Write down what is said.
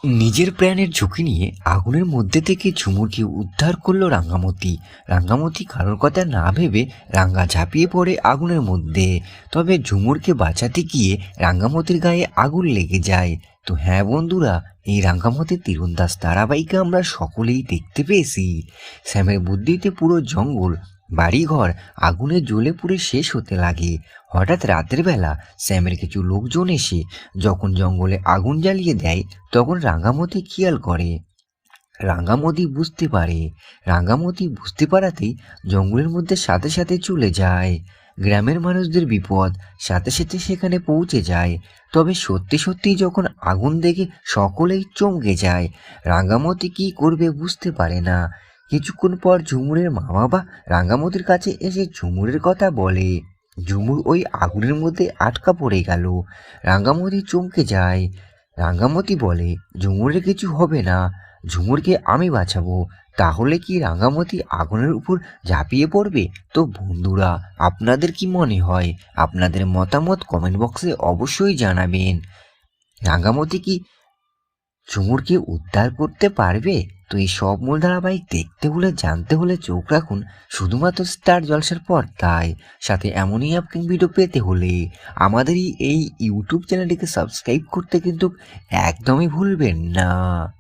নিজের প্রাণের ঝুঁকি নিয়ে আগুনের মধ্যে থেকে ঝুমুরকে উদ্ধার করলো রাঙ্গামতি। রাঙ্গামতি কারোর কথা না ভেবে রাঙ্গা ঝাঁপিয়ে পড়ে আগুনের মধ্যে। তবে ঝুমুরকে বাঁচাতে গিয়ে রাঙ্গামতির গায়ে আগুন লেগে যায়। তো হ্যাঁ বন্ধুরা, এই রাঙ্গামতির তীরন্দাজ ধারাবাহিকে আমরা সকলেই দেখতে পেয়েছি। শ্যামের বুদ্ধিতে পুরো জঙ্গল বাড়িঘর আগুনে জ্বলে পুড়ে শেষ হতে লাগে। হঠাৎ রাতের বেলা শ্যামের কিছু লোকজন এসে যখন জঙ্গলে আগুন জ্বালিয়ে দেয়, তখন রাঙ্গামতি বুঝতে পারাতেই জঙ্গলের মধ্যে সাথে সাথে চলে যায়। গ্রামের মানুষদের বিপদ সাথে সাথে সেখানে পৌঁছে যায়। তবে সত্যি সত্যি যখন আগুন দেখে সকলেই চমকে যায়। রাঙ্গামতি কি করবে বুঝতে পারে না। কিছুক্ষণ পর ঝুমুরের মা বাবা রাঙ্গামতির কাছে এসে ঝুমুরের কথা বলে। ঝুমুর ওই আগুনের মধ্যে আটকা পড়ে গেল। রাঙ্গামতি চমকে যায়। রাঙ্গামতি বলে, ঝুমুরের কিছু হবে না, ঝুমুরকে আমি বাঁচাবো। তাহলে কি রাঙ্গামতি আগুনের উপর ঝাঁপিয়ে পড়বে? তো বন্ধুরা, আপনাদের কি মনে হয়? আপনাদের মতামত কমেন্ট বক্সে অবশ্যই জানাবেন। রাঙ্গামতি কি ঝুমুরকে উদ্ধার করতে পারবে? তো এই সব মূল ধারাবাহিক দেখতে হলে জানতে হলে চোখ রাখুন শুধুমাত্র স্টার জলসার পর্দায়। সাথে এমনই আপকামিং ভিডিও পেতে হলে আমাদের এই ইউটিউব চ্যানেলটিকে সাবস্ক্রাইব করতে কিন্তু একদমই ভুলবেন না।